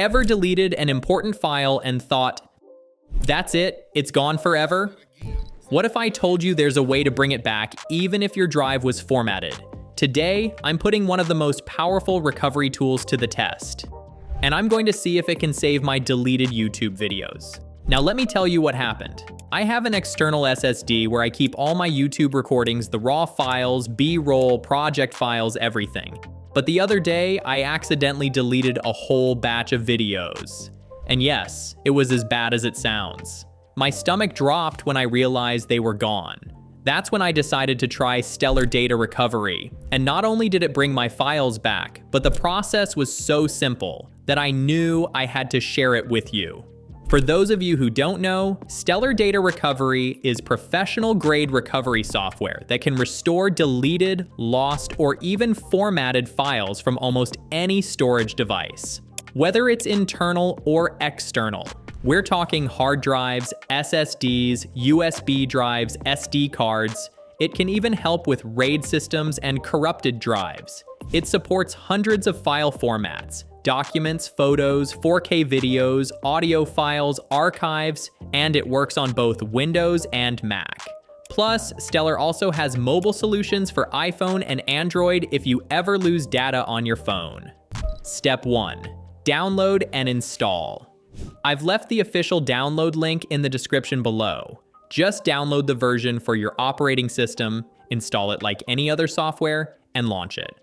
Ever deleted an important file and thought, that's it, it's gone forever? What if I told you there's a way to bring it back even if your drive was formatted? Today, I'm putting one of the most powerful recovery tools to the test. And I'm going to see if it can save my deleted YouTube videos. Now let me tell you what happened. I have an external SSD where I keep all my YouTube recordings, the raw files, B-roll, project files, everything. But the other day, I accidentally deleted a whole batch of videos. And yes, it was as bad as it sounds. My stomach dropped when I realized they were gone. That's when I decided to try Stellar Data Recovery. And not only did it bring my files back, but the process was so simple that I knew I had to share it with you. For those of you who don't know, Stellar Data Recovery is professional-grade recovery software that can restore deleted, lost, or even formatted files from almost any storage device. Whether it's internal or external, we're talking hard drives, SSDs, USB drives, SD cards. It can even help with RAID systems and corrupted drives. It supports hundreds of file formats, documents, photos, 4K videos, audio files, archives, and it works on both Windows and Mac. Plus, Stellar also has mobile solutions for iPhone and Android if you ever lose data on your phone. Step 1. Download and install. I've left the official download link in the description below. Just download the version for your operating system, install it like any other software, and launch it.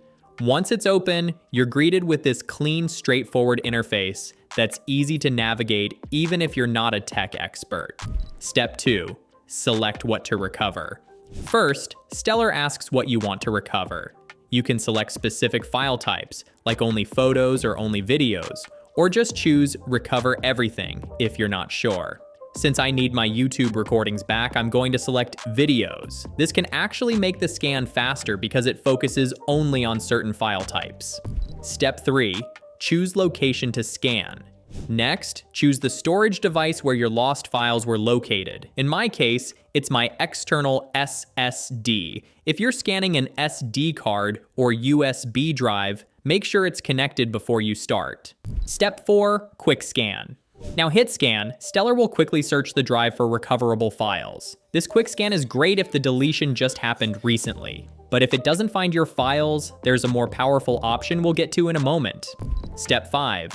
Once it's open, you're greeted with this clean, straightforward interface that's easy to navigate even if you're not a tech expert. Step 2. Select what to recover. First, Stellar asks what you want to recover. You can select specific file types, like only photos or only videos, or just choose Recover Everything if you're not sure. Since I need my YouTube recordings back, I'm going to select videos. This can actually make the scan faster because it focuses only on certain file types. Step 3. Choose location to scan. Next, choose the storage device where your lost files were located. In my case, it's my external SSD. If you're scanning an SD card or USB drive, make sure it's connected before you start. Step 4. Quick scan. Now hit scan, Stellar will quickly search the drive for recoverable files. This quick scan is great if the deletion just happened recently. But if it doesn't find your files, there's a more powerful option we'll get to in a moment. Step 5.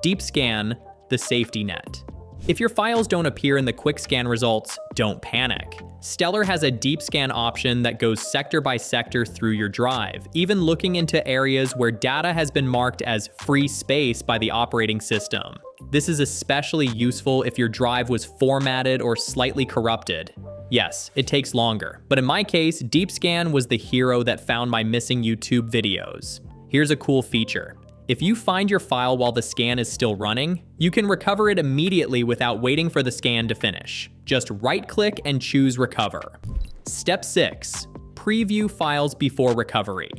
Deep scan, the safety net. If your files don't appear in the quick scan results, don't panic. Stellar has a deep scan option that goes sector by sector through your drive, even looking into areas where data has been marked as free space by the operating system. This is especially useful if your drive was formatted or slightly corrupted. Yes, it takes longer, but in my case, Deep Scan was the hero that found my missing YouTube videos. Here's a cool feature. If you find your file while the scan is still running, you can recover it immediately without waiting for the scan to finish. Just right-click and choose Recover. Step 6. Preview files before recovery.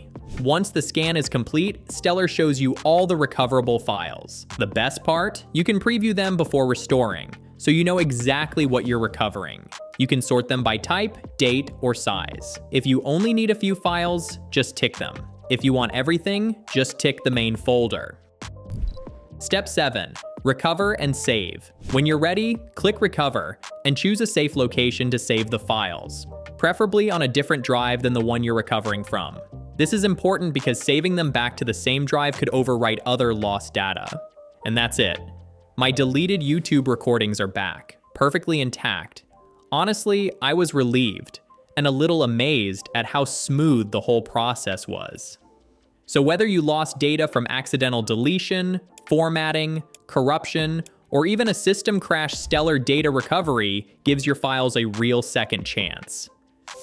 Once the scan is complete, Stellar shows you all the recoverable files. The best part? You can preview them before restoring, so you know exactly what you're recovering. You can sort them by type, date, or size. If you only need a few files, just tick them. If you want everything, just tick the main folder. Step 7. Recover and save. When you're ready, click Recover and choose a safe location to save the files, preferably on a different drive than the one you're recovering from. This is important because saving them back to the same drive could overwrite other lost data. And that's it. My deleted YouTube recordings are back, perfectly intact. Honestly, I was relieved and a little amazed at how smooth the whole process was. So whether you lost data from accidental deletion, formatting, corruption, or even a system crash, Stellar Data Recovery gives your files a real second chance.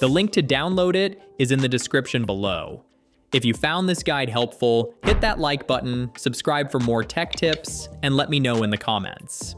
The link to download it is in the description below. If you found this guide helpful, hit that like button, subscribe for more tech tips, and let me know in the comments.